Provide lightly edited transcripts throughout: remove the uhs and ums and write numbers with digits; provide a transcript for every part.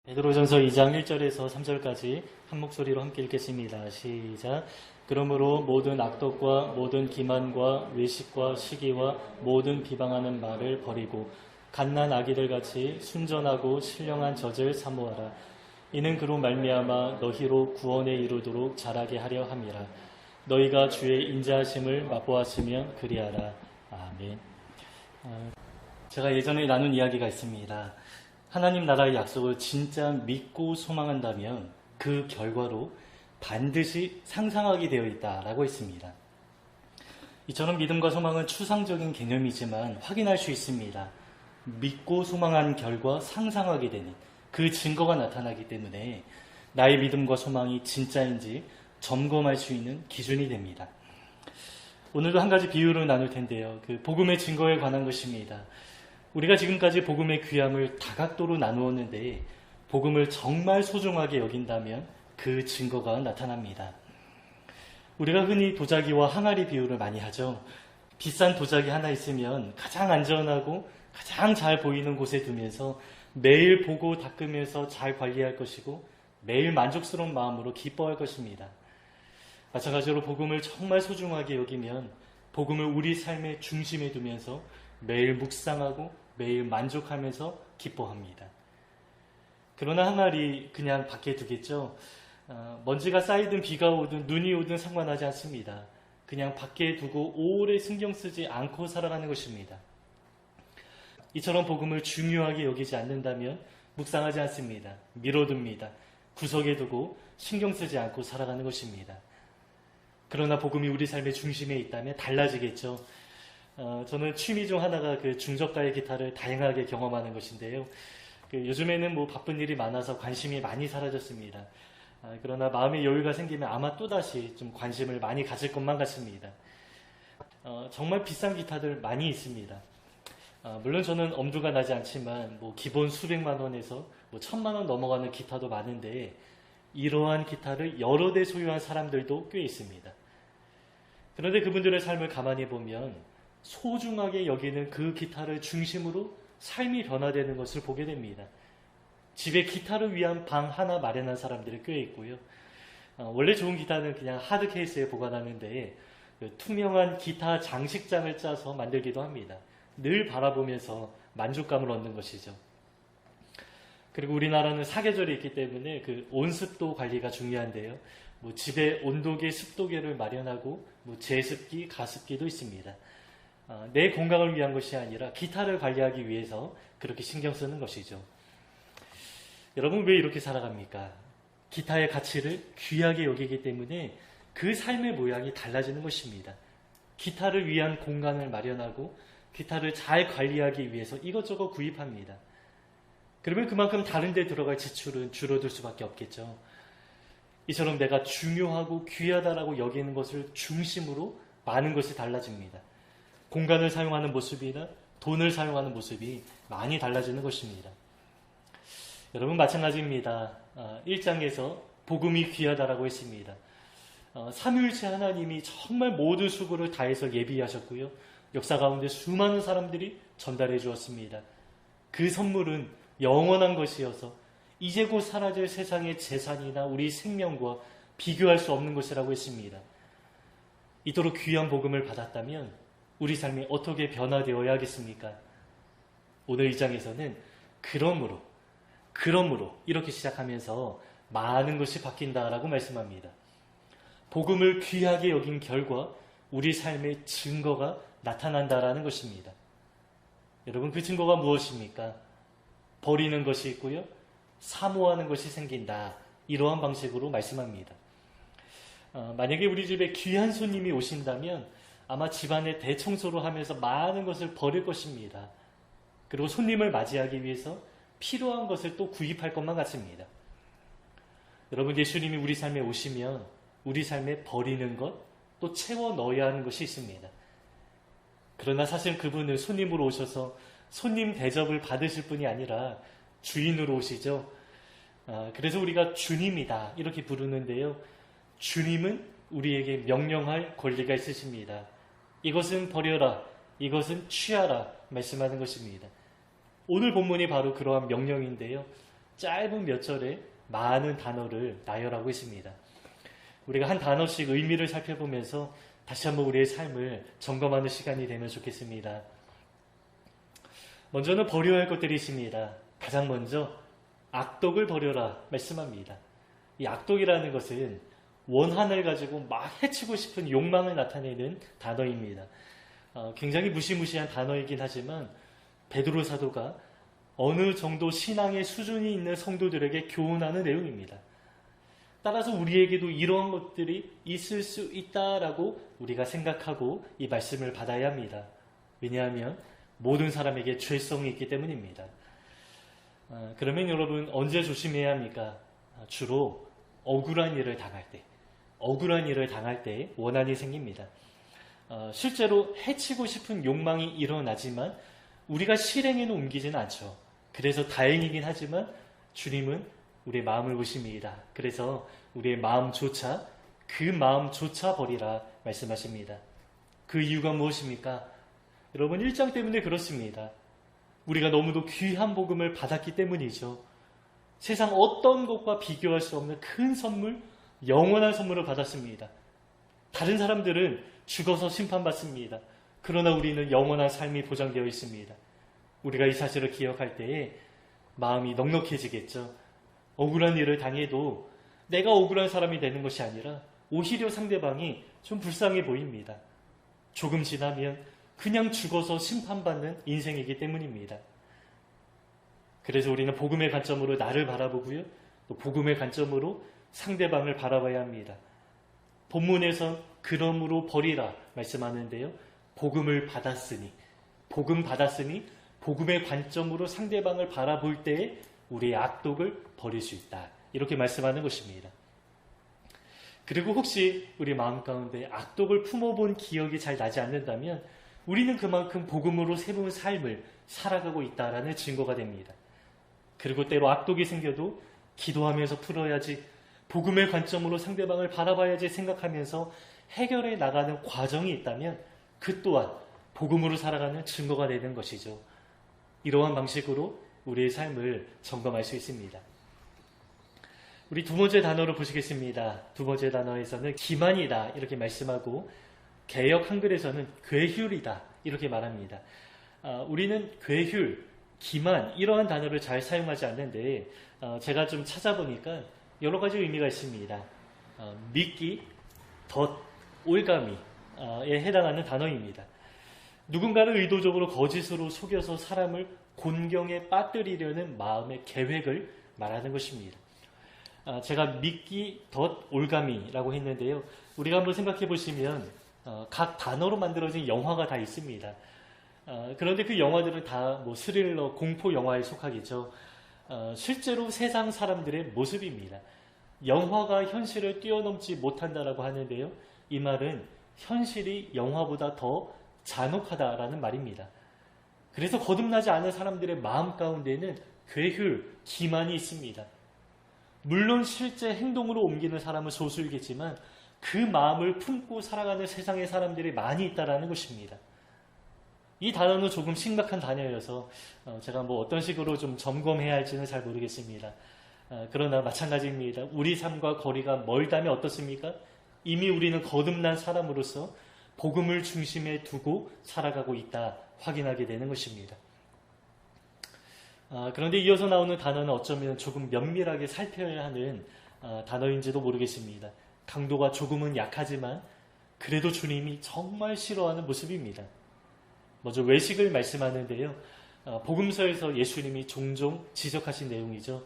베드로전서 2장 1절에서 3절까지 한 목소리로 함께 읽겠습니다. 시작. 그러므로 모든 악독과 모든 기만과 외식과 시기와 모든 비방하는 말을 버리고 갓난 아기들 같이 순전하고 신령한 젖을 사모하라. 이는 그로 말미암아 너희로 구원에 이르도록 자라게 하려 함이라. 너희가 주의 인자하심을 맛보았으면 그리하라. 아멘. 제가 예전에 나눈 이야기가 있습니다. 하나님 나라의 약속을 진짜 믿고 소망한다면 그 결과로 반드시 상상하게 되어 있다라고 했습니다. 이처럼 믿음과 소망은 추상적인 개념이지만 확인할 수 있습니다. 믿고 소망한 결과 상상하게 되는 그 증거가 나타나기 때문에 나의 믿음과 소망이 진짜인지 점검할 수 있는 기준이 됩니다. 오늘도 한 가지 비유를 나눌 텐데요. 그 복음의 증거에 관한 것입니다. 우리가 지금까지 복음의 귀함을 다각도로 나누었는데 복음을 정말 소중하게 여긴다면 그 증거가 나타납니다. 우리가 흔히 도자기와 항아리 비유를 많이 하죠. 비싼 도자기 하나 있으면 가장 안전하고 가장 잘 보이는 곳에 두면서 매일 보고 닦으면서 잘 관리할 것이고 매일 만족스러운 마음으로 기뻐할 것입니다. 마찬가지로 복음을 정말 소중하게 여기면 복음을 우리 삶의 중심에 두면서 매일 묵상하고 매일 만족하면서 기뻐합니다. 그러나 항아리 그냥 밖에 두겠죠. 먼지가 쌓이든 비가 오든 눈이 오든 상관하지 않습니다. 그냥 밖에 두고 오래 신경 쓰지 않고 살아가는 것입니다. 이처럼 복음을 중요하게 여기지 않는다면 묵상하지 않습니다. 미뤄둡니다. 구석에 두고 신경 쓰지 않고 살아가는 것입니다. 그러나 복음이 우리 삶의 중심에 있다면 달라지겠죠. 저는 취미 중 하나가 그 중저가의 기타를 다양하게 경험하는 것인데요. 요즘에는 바쁜 일이 많아서 관심이 많이 사라졌습니다. 그러나 마음의 여유가 생기면 아마 또다시 좀 관심을 많이 가질 것만 같습니다. 정말 비싼 기타들 많이 있습니다. 물론 저는 엄두가 나지 않지만 기본 수백만 원에서 1,000만 원 넘어가는 기타도 많은데 이러한 기타를 여러 대 소유한 사람들도 꽤 있습니다. 그런데 그분들의 삶을 가만히 보면 소중하게 여기는 그 기타를 중심으로 삶이 변화되는 것을 보게 됩니다. 집에 기타를 위한 방 하나 마련한 사람들이 꽤 있고요. 원래 좋은 기타는 그냥 하드 케이스에 보관하는데 투명한 기타 장식장을 짜서 만들기도 합니다. 늘 바라보면서 만족감을 얻는 것이죠. 그리고 우리나라는 사계절이 있기 때문에 그 온습도 관리가 중요한데요. 집에 온도계, 습도계를 마련하고 제습기, 가습기도 있습니다. 내 건강을 위한 것이 아니라 기타를 관리하기 위해서 그렇게 신경 쓰는 것이죠. 여러분 왜 이렇게 살아갑니까? 기타의 가치를 귀하게 여기기 때문에 그 삶의 모양이 달라지는 것입니다. 기타를 위한 공간을 마련하고 기타를 잘 관리하기 위해서 이것저것 구입합니다. 그러면 그만큼 다른 데 들어갈 지출은 줄어들 수밖에 없겠죠. 이처럼 내가 중요하고 귀하다라고 여기는 것을 중심으로 많은 것이 달라집니다. 공간을 사용하는 모습이나 돈을 사용하는 모습이 많이 달라지는 것입니다. 여러분 마찬가지입니다. 1장에서 복음이 귀하다라고 했습니다. 삼위일체 하나님이 정말 모든 수고를 다해서 예비하셨고요. 역사 가운데 수많은 사람들이 전달해 주었습니다. 그 선물은 영원한 것이어서 이제 곧 사라질 세상의 재산이나 우리 생명과 비교할 수 없는 것이라고 했습니다. 이토록 귀한 복음을 받았다면 우리 삶이 어떻게 변화되어야 하겠습니까? 오늘 이 장에서는 그러므로 이렇게 시작하면서 많은 것이 바뀐다라고 말씀합니다. 복음을 귀하게 여긴 결과 우리 삶의 증거가 나타난다라는 것입니다. 여러분 그 증거가 무엇입니까? 버리는 것이 있고요. 사모하는 것이 생긴다. 이러한 방식으로 말씀합니다. 만약에 우리 집에 귀한 손님이 오신다면 아마 집안의 대청소를 하면서 많은 것을 버릴 것입니다. 그리고 손님을 맞이하기 위해서 필요한 것을 또 구입할 것만 같습니다. 여러분 예수님이 우리 삶에 오시면 우리 삶에 버리는 것, 또 채워 넣어야 하는 것이 있습니다. 그러나 사실 그분은 손님으로 오셔서 손님 대접을 받으실 분이 아니라 주인으로 오시죠. 그래서 우리가 주님이다 이렇게 부르는데요. 주님은 우리에게 명령할 권리가 있으십니다. 이것은 버려라, 이것은 취하라 말씀하는 것입니다. 오늘 본문이 바로 그러한 명령인데요. 짧은 몇 절에 많은 단어를 나열하고 있습니다. 우리가 한 단어씩 의미를 살펴보면서 다시 한번 우리의 삶을 점검하는 시간이 되면 좋겠습니다. 먼저는 버려야 할 것들이 있습니다. 가장 먼저 악독을 버려라 말씀합니다. 이 악독이라는 것은 원한을 가지고 막 해치고 싶은 욕망을 나타내는 단어입니다. 굉장히 무시무시한 단어이긴 하지만 베드로 사도가 어느 정도 신앙의 수준이 있는 성도들에게 교훈하는 내용입니다. 따라서 우리에게도 이러한 것들이 있을 수 있다라고 우리가 생각하고 이 말씀을 받아야 합니다. 왜냐하면 모든 사람에게 죄성이 있기 때문입니다. 그러면 여러분 언제 조심해야 합니까? 주로 억울한 일을 당할 때 원한이 생깁니다. 실제로 해치고 싶은 욕망이 일어나지만 우리가 실행에는 옮기지는 않죠. 그래서 다행이긴 하지만 주님은 우리의 마음을 보십니다. 그래서 우리의 마음조차 버리라 말씀하십니다. 그 이유가 무엇입니까? 여러분 1장 때문에 그렇습니다. 우리가 너무도 귀한 복음을 받았기 때문이죠. 세상 어떤 것과 비교할 수 없는 큰 선물, 영원한 선물을 받았습니다. 다른 사람들은 죽어서 심판받습니다. 그러나 우리는 영원한 삶이 보장되어 있습니다. 우리가 이 사실을 기억할 때에 마음이 넉넉해지겠죠. 억울한 일을 당해도 내가 억울한 사람이 되는 것이 아니라 오히려 상대방이 좀 불쌍해 보입니다. 조금 지나면 그냥 죽어서 심판받는 인생이기 때문입니다. 그래서 우리는 복음의 관점으로 나를 바라보고요. 또 복음의 관점으로 상대방을 바라봐야 합니다. 본문에선 그러므로 버리라 말씀하는데요. 복음 받았으니 복음의 관점으로 상대방을 바라볼 때에 우리의 악독을 버릴 수 있다. 이렇게 말씀하는 것입니다. 그리고 혹시 우리 마음 가운데 악독을 품어본 기억이 잘 나지 않는다면 우리는 그만큼 복음으로 새로운 삶을 살아가고 있다라는 증거가 됩니다. 그리고 때로 악독이 생겨도 기도하면서 풀어야지, 복음의 관점으로 상대방을 바라봐야지 생각하면서 해결해 나가는 과정이 있다면 그 또한 복음으로 살아가는 증거가 되는 것이죠. 이러한 방식으로 우리의 삶을 점검할 수 있습니다. 우리 두 번째 단어로 보시겠습니다. 두 번째 단어에서는 기만이다 이렇게 말씀하고 개역 한글에서는 괴휼이다 이렇게 말합니다. 우리는 괴휼, 기만 이러한 단어를 잘 사용하지 않는데 제가 좀 찾아보니까 여러 가지 의미가 있습니다. 믿기, 덧, 올가미에 해당하는 단어입니다. 누군가를 의도적으로 거짓으로 속여서 사람을 곤경에 빠뜨리려는 마음의 계획을 말하는 것입니다. 제가 믿기, 덧, 올가미라고 했는데요. 우리가 한번 생각해 보시면 각 단어로 만들어진 영화가 다 있습니다. 그런데 그 영화들은 다 스릴러, 공포 영화에 속하겠죠. 실제로 세상 사람들의 모습입니다. 영화가 현실을 뛰어넘지 못한다라고 하는데요. 이 말은 현실이 영화보다 더 잔혹하다라는 말입니다. 그래서 거듭나지 않은 사람들의 마음 가운데는 괴휼, 기만이 있습니다. 물론 실제 행동으로 옮기는 사람은 소수이겠지만 그 마음을 품고 살아가는 세상의 사람들이 많이 있다는 것입니다. 이 단어는 조금 심각한 단어여서 제가 어떤 식으로 좀 점검해야 할지는 잘 모르겠습니다. 그러나 마찬가지입니다. 우리 삶과 거리가 멀다면 어떻습니까? 이미 우리는 거듭난 사람으로서 복음을 중심에 두고 살아가고 있다 확인하게 되는 것입니다. 그런데 이어서 나오는 단어는 어쩌면 조금 면밀하게 살펴야 하는 단어인지도 모르겠습니다. 강도가 조금은 약하지만 그래도 주님이 정말 싫어하는 모습입니다. 먼저 외식을 말씀하는데요. 복음서에서 예수님이 종종 지적하신 내용이죠.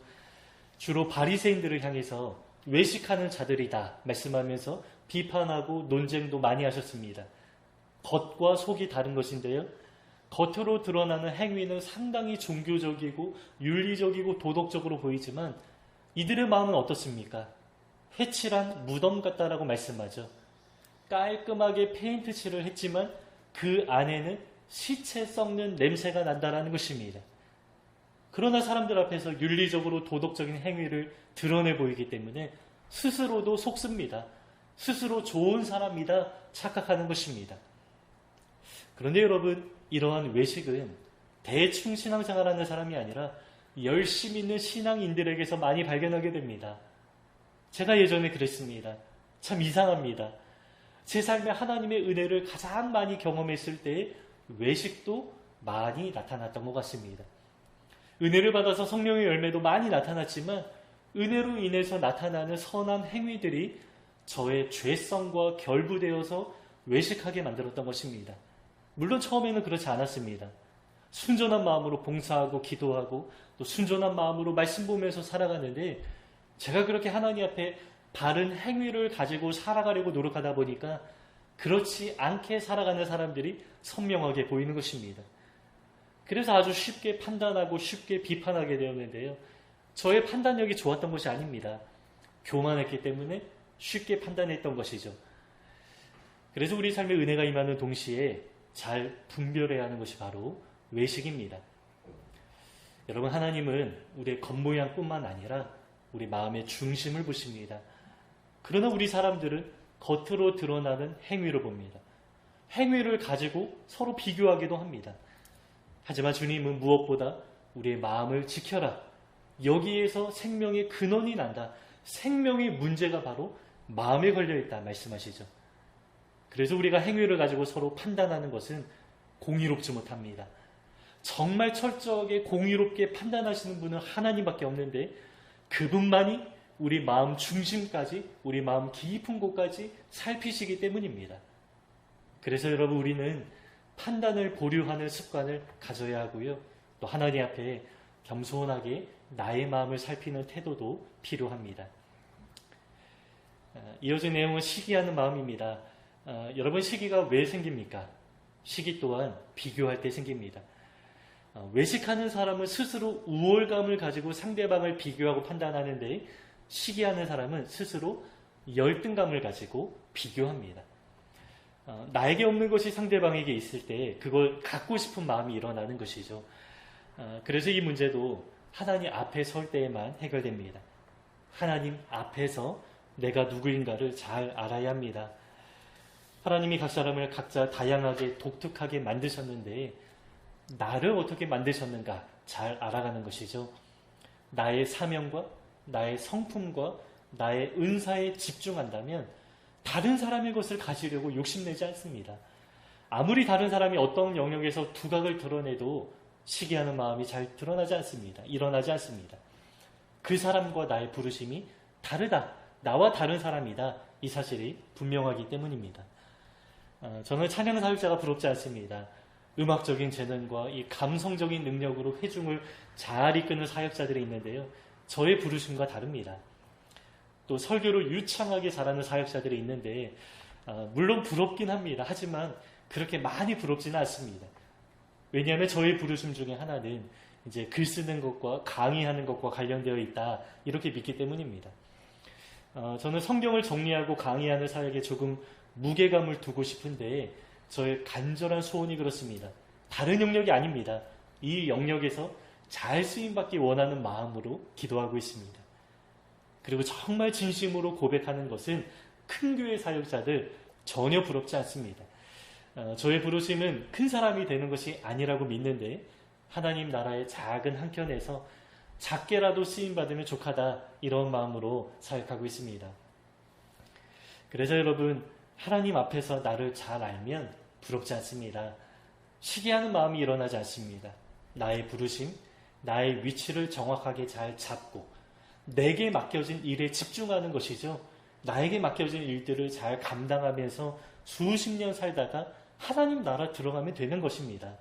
주로 바리새인들을 향해서 외식하는 자들이다 말씀하면서 비판하고 논쟁도 많이 하셨습니다. 겉과 속이 다른 것인데요. 겉으로 드러나는 행위는 상당히 종교적이고 윤리적이고 도덕적으로 보이지만 이들의 마음은 어떻습니까? 회칠한 무덤 같다라고 말씀하죠. 깔끔하게 페인트 칠을 했지만 그 안에는 시체 썩는 냄새가 난다라는 것입니다. 그러나 사람들 앞에서 윤리적으로 도덕적인 행위를 드러내 보이기 때문에 스스로도 속습니다. 스스로 좋은 사람이다 착각하는 것입니다. 그런데 여러분, 이러한 외식은 대충 신앙생활하는 사람이 아니라 열심 있는 신앙인들에게서 많이 발견하게 됩니다. 제가 예전에 그랬습니다. 참 이상합니다. 제 삶에 하나님의 은혜를 가장 많이 경험했을 때 외식도 많이 나타났던 것 같습니다. 은혜를 받아서 성령의 열매도 많이 나타났지만 은혜로 인해서 나타나는 선한 행위들이 저의 죄성과 결부되어서 외식하게 만들었던 것입니다. 물론 처음에는 그렇지 않았습니다. 순전한 마음으로 봉사하고 기도하고 또 순전한 마음으로 말씀 보면서 살아가는데 제가 그렇게 하나님 앞에 바른 행위를 가지고 살아가려고 노력하다 보니까 그렇지 않게 살아가는 사람들이 선명하게 보이는 것입니다. 그래서 아주 쉽게 판단하고 쉽게 비판하게 되었는데요. 저의 판단력이 좋았던 것이 아닙니다. 교만했기 때문에 쉽게 판단했던 것이죠. 그래서 우리 삶에 은혜가 임하는 동시에 잘 분별해야 하는 것이 바로 외식입니다. 여러분, 하나님은 우리의 겉모양뿐만 아니라 우리 마음의 중심을 보십니다. 그러나 우리 사람들은 겉으로 드러나는 행위를 봅니다. 행위를 가지고 서로 비교하기도 합니다. 하지만 주님은 무엇보다 우리의 마음을 지켜라. 여기에서 생명의 근원이 난다. 생명의 문제가 바로 마음에 걸려있다 말씀하시죠. 그래서 우리가 행위를 가지고 서로 판단하는 것은 공의롭지 못합니다. 정말 철저하게 공의롭게 판단하시는 분은 하나님밖에 없는데 그분만이 우리 마음 중심까지, 우리 마음 깊은 곳까지 살피시기 때문입니다. 그래서 여러분, 우리는 판단을 보류하는 습관을 가져야 하고요. 또 하나님 앞에 겸손하게 나의 마음을 살피는 태도도 필요합니다. 이어진 내용은 시기하는 마음입니다. 여러분, 시기가 왜 생깁니까? 시기 또한 비교할 때 생깁니다. 외식하는 사람은 스스로 우월감을 가지고 상대방을 비교하고 판단하는데 시기하는 사람은 스스로 열등감을 가지고 비교합니다. 나에게 없는 것이 상대방에게 있을 때 그걸 갖고 싶은 마음이 일어나는 것이죠. 그래서 이 문제도 하나님 앞에 설 때에만 해결됩니다. 하나님 앞에서 내가 누구인가를 잘 알아야 합니다. 하나님이 각 사람을 각자 다양하게 독특하게 만드셨는데 나를 어떻게 만드셨는가 잘 알아가는 것이죠. 나의 사명과 나의 성품과 나의 은사에 집중한다면 다른 사람의 것을 가지려고 욕심내지 않습니다. 아무리 다른 사람이 어떤 영역에서 두각을 드러내도 시기하는 마음이 잘 드러나지 않습니다. 일어나지 않습니다. 그 사람과 나의 부르심이 다르다. 나와 다른 사람이다. 이 사실이 분명하기 때문입니다. 저는 찬양 사역자가 부럽지 않습니다. 음악적인 재능과 이 감성적인 능력으로 회중을 잘 이끄는 사역자들이 있는데요. 저의 부르심과 다릅니다. 또 설교를 유창하게 잘하는 사역자들이 있는데 물론 부럽긴 합니다. 하지만 그렇게 많이 부럽지는 않습니다. 왜냐하면 저의 부르심 중에 하나는 이제 글 쓰는 것과 강의하는 것과 관련되어 있다 이렇게 믿기 때문입니다. 저는 성경을 정리하고 강의하는 사역에 조금 무게감을 두고 싶은데 저의 간절한 소원이 그렇습니다. 다른 영역이 아닙니다. 이 영역에서 잘 쓰임받기 원하는 마음으로 기도하고 있습니다. 그리고 정말 진심으로 고백하는 것은 큰 교회 사역자들 전혀 부럽지 않습니다. 저의 부르심은 큰 사람이 되는 것이 아니라고 믿는데 하나님 나라의 작은 한켠에서 작게라도 쓰임받으면 족하다 이런 마음으로 사역하고 있습니다. 그래서 여러분, 하나님 앞에서 나를 잘 알면 부럽지 않습니다. 시기하는 마음이 일어나지 않습니다. 나의 부르심, 나의 위치를 정확하게 잘 잡고 내게 맡겨진 일에 집중하는 것이죠. 나에게 맡겨진 일들을 잘 감당하면서 수십 년 살다가 하나님 나라 들어가면 되는 것입니다.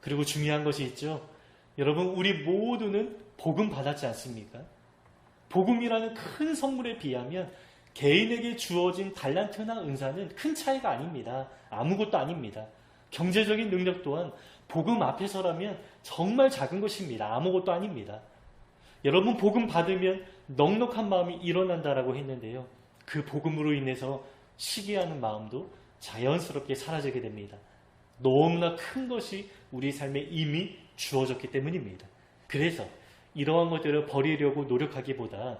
그리고 중요한 것이 있죠. 여러분, 우리 모두는 복음 받았지 않습니까? 복음이라는 큰 선물에 비하면 개인에게 주어진 달란트나 은사는 큰 차이가 아닙니다. 아무것도 아닙니다. 경제적인 능력 또한 복음 앞에서라면 정말 작은 것입니다. 아무것도 아닙니다. 여러분, 복음 받으면 넉넉한 마음이 일어난다라고 했는데요. 그 복음으로 인해서 시기하는 마음도 자연스럽게 사라지게 됩니다. 너무나 큰 것이 우리 삶에 이미 주어졌기 때문입니다. 그래서 이러한 것들을 버리려고 노력하기보다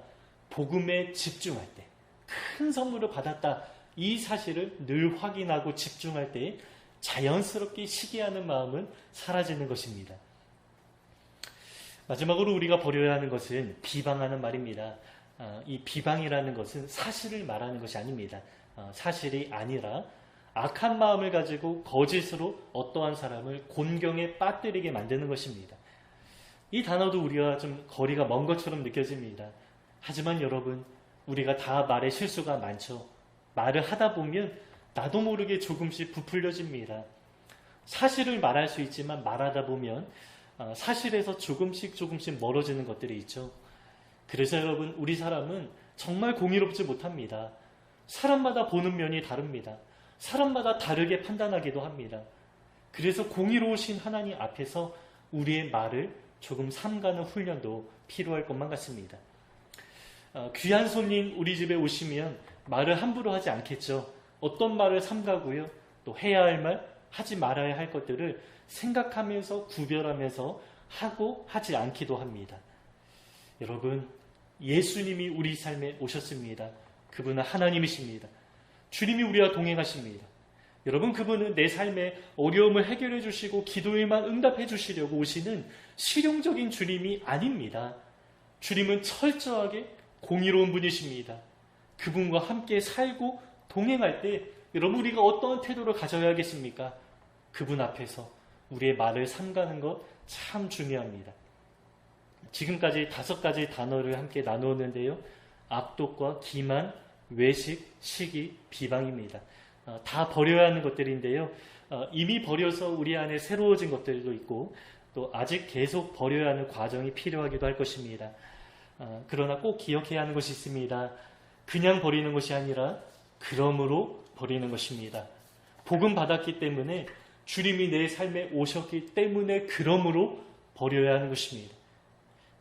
복음에 집중할 때, 큰 선물을 받았다 이 사실을 늘 확인하고 집중할 때 자연스럽게 시기하는 마음은 사라지는 것입니다. 마지막으로 우리가 버려야 하는 것은 비방하는 말입니다. 이 비방이라는 것은 사실을 말하는 것이 아닙니다. 사실이 아니라 악한 마음을 가지고 거짓으로 어떠한 사람을 곤경에 빠뜨리게 만드는 것입니다. 이 단어도 우리와 좀 거리가 먼 것처럼 느껴집니다. 하지만 여러분, 우리가 다 말에 실수가 많죠. 말을 하다 보면 나도 모르게 조금씩 부풀려집니다. 사실을 말할 수 있지만 말하다 보면 사실에서 조금씩 멀어지는 것들이 있죠. 그래서 여러분, 우리 사람은 정말 공의롭지 못합니다. 사람마다 보는 면이 다릅니다. 사람마다 다르게 판단하기도 합니다. 그래서 공의로우신 하나님 앞에서 우리의 말을 조금 삼가는 훈련도 필요할 것만 같습니다. 귀한 손님 우리 집에 오시면 말을 함부로 하지 않겠죠. 어떤 말을 삼가고요. 또 해야 할 말, 하지 말아야 할 것들을 생각하면서 구별하면서 하고 하지 않기도 합니다. 여러분, 예수님이 우리 삶에 오셨습니다. 그분은 하나님이십니다. 주님이 우리와 동행하십니다. 여러분, 그분은 내 삶의 어려움을 해결해 주시고 기도에만 응답해 주시려고 오시는 실용적인 주님이 아닙니다. 주님은 철저하게 공의로운 분이십니다. 그분과 함께 살고 동행할 때 여러분, 우리가 어떠한 태도를 가져야 하겠습니까? 그분 앞에서 우리의 말을 삼가는 것 참 중요합니다. 지금까지 5가지 단어를 함께 나누었는데요. 악독과 기만, 외식, 시기, 비방입니다. 다 버려야 하는 것들인데요. 이미 버려서 우리 안에 새로워진 것들도 있고 또 아직 계속 버려야 하는 과정이 필요하기도 할 것입니다. 그러나 꼭 기억해야 하는 것이 있습니다. 그냥 버리는 것이 아니라 그러므로 버리는 것입니다. 복음 받았기 때문에 주님이 내 삶에 오셨기 때문에 그러므로 버려야 하는 것입니다.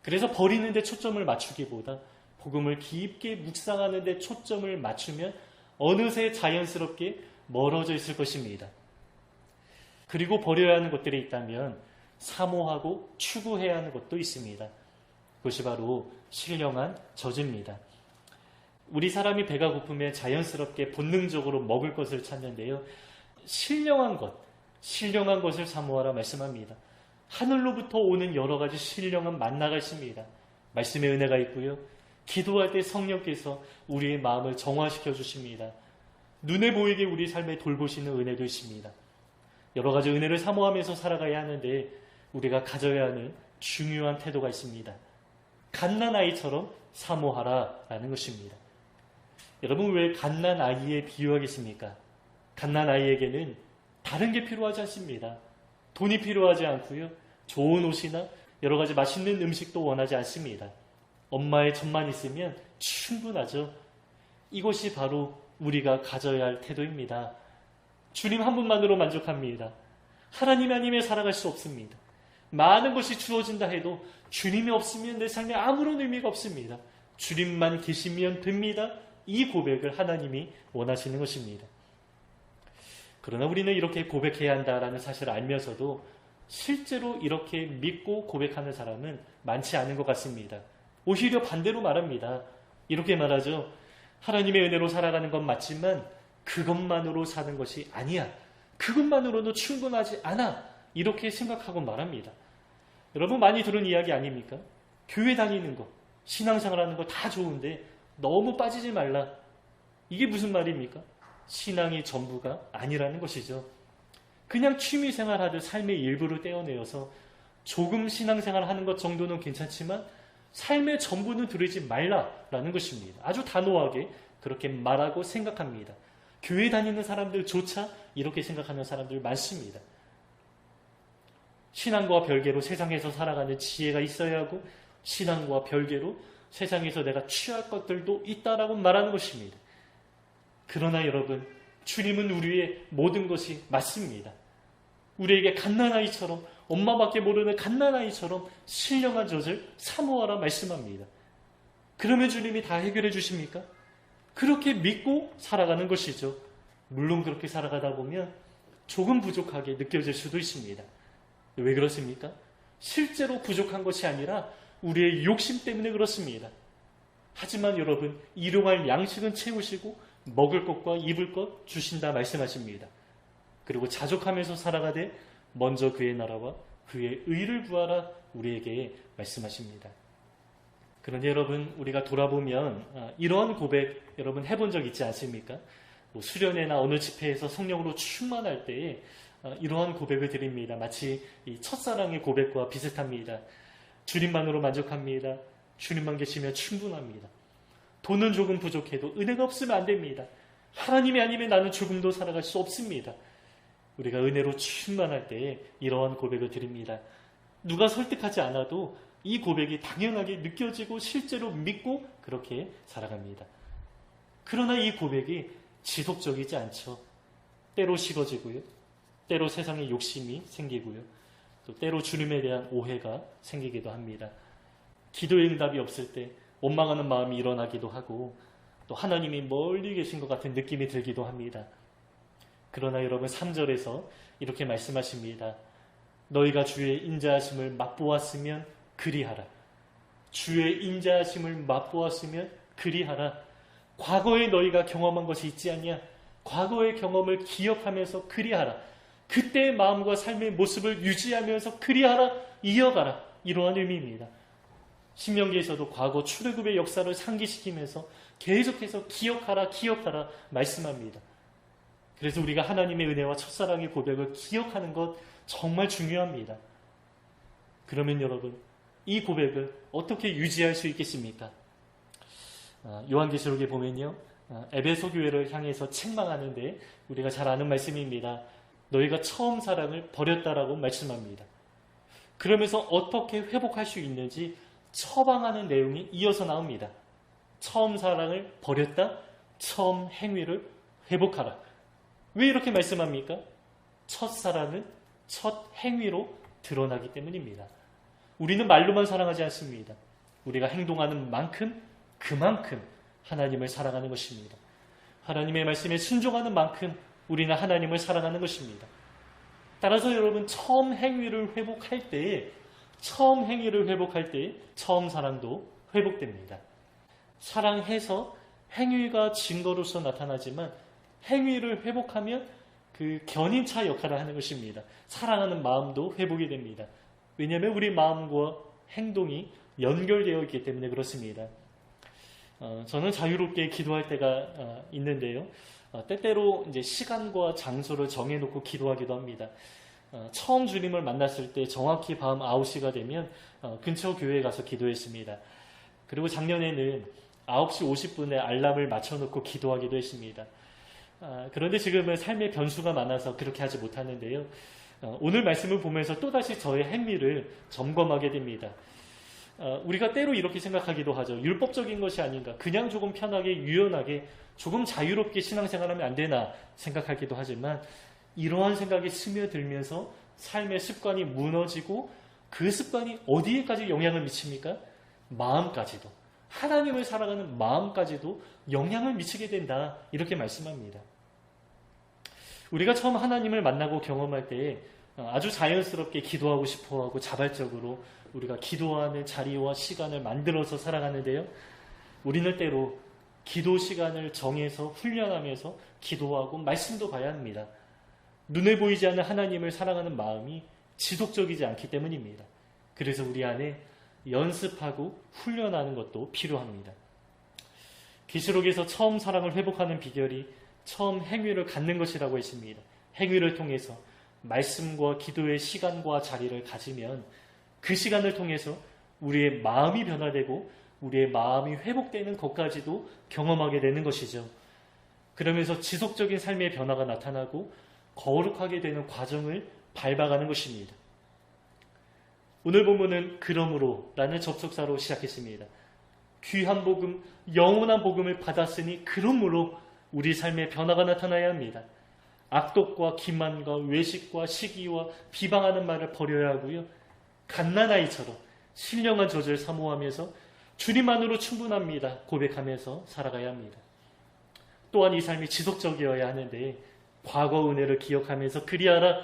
그래서 버리는 데 초점을 맞추기보다 복음을 깊게 묵상하는 데 초점을 맞추면 어느새 자연스럽게 멀어져 있을 것입니다. 그리고 버려야 하는 것들이 있다면 사모하고 추구해야 하는 것도 있습니다. 그것이 바로 신령한 저주입니다. 우리 사람이 배가 고프면 자연스럽게 본능적으로 먹을 것을 찾는데요. 신령한 것을 사모하라 말씀합니다. 하늘로부터 오는 여러 가지 신령한 만나가 있습니다. 말씀의 은혜가 있고요. 기도할 때 성령께서 우리의 마음을 정화시켜 주십니다. 눈에 보이게 우리 삶에 돌보시는 은혜도 있습니다. 여러 가지 은혜를 사모하면서 살아가야 하는데 우리가 가져야 하는 중요한 태도가 있습니다. 갓난아이처럼 사모하라라는 것입니다. 여러분, 왜 갓난아이에 비유하겠습니까? 갓난아이에게는 다른 게 필요하지 않습니다. 돈이 필요하지 않고요. 좋은 옷이나 여러 가지 맛있는 음식도 원하지 않습니다. 엄마의 젖만 있으면 충분하죠. 이것이 바로 우리가 가져야 할 태도입니다. 주님 한 분만으로 만족합니다. 하나님 아니면 살아갈 수 없습니다. 많은 것이 주어진다 해도 주님이 없으면 내 삶에 아무런 의미가 없습니다. 주님만 계시면 됩니다. 이 고백을 하나님이 원하시는 것입니다. 그러나 우리는 이렇게 고백해야 한다라는 사실을 알면서도 실제로 이렇게 믿고 고백하는 사람은 많지 않은 것 같습니다. 오히려 반대로 말합니다. 이렇게 말하죠. 하나님의 은혜로 살아가는 건 맞지만 그것만으로 사는 것이 아니야. 그것만으로는 충분하지 않아. 이렇게 생각하고 말합니다. 여러분, 많이 들은 이야기 아닙니까? 교회 다니는 거, 신앙생활하는 거 다 좋은데 너무 빠지지 말라. 이게 무슨 말입니까? 신앙이 전부가 아니라는 것이죠. 그냥 취미생활 하듯 삶의 일부를 떼어내어서 조금 신앙생활 하는 것 정도는 괜찮지만 삶의 전부는 들이지 말라라는 것입니다. 아주 단호하게 그렇게 말하고 생각합니다. 교회 다니는 사람들조차 이렇게 생각하는 사람들 많습니다. 신앙과 별개로 세상에서 살아가는 지혜가 있어야 하고 신앙과 별개로 세상에서 내가 취할 것들도 있다라고 말하는 것입니다. 그러나 여러분, 주님은 우리의 모든 것이 맞습니다. 우리에게 갓난아이처럼, 엄마밖에 모르는 갓난아이처럼 신령한 젖을 사모하라 말씀합니다. 그러면 주님이 다 해결해 주십니까? 그렇게 믿고 살아가는 것이죠. 물론 그렇게 살아가다 보면 조금 부족하게 느껴질 수도 있습니다. 왜 그렇습니까? 실제로 부족한 것이 아니라 우리의 욕심 때문에 그렇습니다. 하지만 여러분, 일용할 양식은 채우시고 먹을 것과 입을 것 주신다 말씀하십니다. 그리고 자족하면서 살아가되 먼저 그의 나라와 그의 의를 구하라 우리에게 말씀하십니다. 그런데 여러분, 우리가 돌아보면 이러한 고백 여러분 해본 적 있지 않습니까? 뭐 수련회나 어느 집회에서 성령으로 충만할 때에 이러한 고백을 드립니다. 마치 이 첫사랑의 고백과 비슷합니다. 주님만으로 만족합니다. 주님만 계시면 충분합니다. 돈은 조금 부족해도 은혜가 없으면 안 됩니다. 하나님이 아니면 나는 조금도 살아갈 수 없습니다. 우리가 은혜로 충만할 때에 이러한 고백을 드립니다. 누가 설득하지 않아도 이 고백이 당연하게 느껴지고 실제로 믿고 그렇게 살아갑니다. 그러나 이 고백이 지속적이지 않죠. 때로 식어지고요. 때로 세상에 욕심이 생기고요. 또 때로 주님에 대한 오해가 생기기도 합니다. 기도의 응답이 없을 때 원망하는 마음이 일어나기도 하고 또 하나님이 멀리 계신 것 같은 느낌이 들기도 합니다. 그러나 여러분 3절에서 이렇게 말씀하십니다. 너희가 주의 인자하심을 맛보았으면 그리하라. 주의 인자하심을 맛보았으면 그리하라. 과거에 너희가 경험한 것이 있지 않냐? 과거의 경험을 기억하면서 그리하라. 그때의 마음과 삶의 모습을 유지하면서 그리하라. 이어가라. 이러한 의미입니다. 신명기에서도 과거 출애굽의 역사를 상기시키면서 계속해서 기억하라 말씀합니다. 그래서 우리가 하나님의 은혜와 첫사랑의 고백을 기억하는 것 정말 중요합니다. 그러면 여러분, 이 고백을 어떻게 유지할 수 있겠습니까? 요한계시록에 보면요, 에베소 교회를 향해서 책망하는데 우리가 잘 아는 말씀입니다. 너희가 처음 사랑을 버렸다라고 말씀합니다. 그러면서 어떻게 회복할 수 있는지 처방하는 내용이 이어서 나옵니다. 처음 사랑을 버렸다, 처음 행위를 회복하라. 왜 이렇게 말씀합니까? 첫사랑은 첫 행위로 드러나기 때문입니다. 우리는 말로만 사랑하지 않습니다. 우리가 행동하는 만큼 그만큼 하나님을 사랑하는 것입니다. 하나님의 말씀에 순종하는 만큼 우리는 하나님을 사랑하는 것입니다. 따라서 여러분 처음 행위를 회복할 때 처음 사랑도 회복됩니다. 사랑해서 행위가 증거로서 나타나지만 행위를 회복하면 그 견인차 역할을 하는 것입니다. 사랑하는 마음도 회복이 됩니다. 왜냐하면 우리 마음과 행동이 연결되어 있기 때문에 그렇습니다. 저는 자유롭게 기도할 때가 있는데요. 때때로 이제 시간과 장소를 정해놓고 기도하기도 합니다. 처음 주님을 만났을 때 정확히 밤 9시가 되면 근처 교회에 가서 기도했습니다. 그리고 작년에는 9시 50분에 알람을 맞춰놓고 기도하기도 했습니다. 그런데 지금은 삶의 변수가 많아서 그렇게 하지 못하는데요. 오늘 말씀을 보면서 또다시 저의 행위를 점검하게 됩니다. 우리가 때로 이렇게 생각하기도 하죠. 율법적인 것이 아닌가. 그냥 조금 편하게 유연하게 조금 자유롭게 신앙생활하면 안 되나 생각하기도 하지만 이러한 생각이 스며들면서 삶의 습관이 무너지고 그 습관이 어디에까지 영향을 미칩니까? 마음까지도. 하나님을 사랑하는 마음까지도 영향을 미치게 된다. 이렇게 말씀합니다. 우리가 처음 하나님을 만나고 경험할 때 아주 자연스럽게 기도하고 싶어하고 자발적으로 우리가 기도하는 자리와 시간을 만들어서 살아가는데요. 우리는 때로 기도 시간을 정해서 훈련하면서 기도하고 말씀도 봐야 합니다. 눈에 보이지 않는 하나님을 사랑하는 마음이 지속적이지 않기 때문입니다. 그래서 우리 안에 연습하고 훈련하는 것도 필요합니다. 계시록에서 처음 사랑을 회복하는 비결이 처음 행위를 갖는 것이라고 했습니다. 행위를 통해서 말씀과 기도의 시간과 자리를 가지면 그 시간을 통해서 우리의 마음이 변화되고 우리의 마음이 회복되는 것까지도 경험하게 되는 것이죠. 그러면서 지속적인 삶의 변화가 나타나고 거룩하게 되는 과정을 밟아가는 것입니다. 오늘 본문은 그러므로 라는 접속사로 시작했습니다. 귀한 복음, 영원한 복음을 받았으니 그러므로 우리 삶의 변화가 나타나야 합니다. 악독과 기만과 외식과 시기와 비방하는 말을 버려야 하고요. 갓난아이처럼 신령한 젖을 사모하면서 주님만으로 충분합니다. 고백하면서 살아가야 합니다. 또한 이 삶이 지속적이어야 하는데 과거 은혜를 기억하면서 그리하라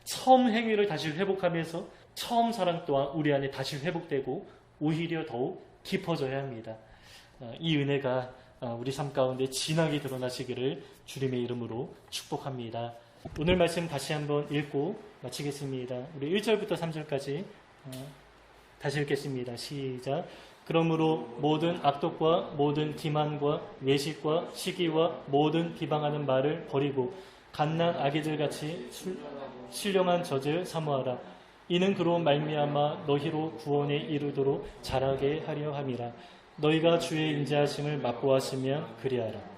처음 행위를 다시 회복하면서 처음 사랑 또한 우리 안에 다시 회복되고 오히려 더욱 깊어져야 합니다. 이 은혜가 우리 삶 가운데 진하게 드러나시기를 주님의 이름으로 축복합니다. 오늘 말씀 다시 한번 읽고 마치겠습니다. 우리 1절부터 3절까지 다시 읽겠습니다. 시작. 그러므로 모든 악독과 모든 기만과 외식과 시기와 모든 비방하는 말을 버리고 갓난 아기들같이 신령한 젖을 사모하라. 이는 그로 말미암아 너희로 구원에 이르도록 자라게 하려 함이라. 너희가 주의 인자하심을 맛보았으면 그리하라.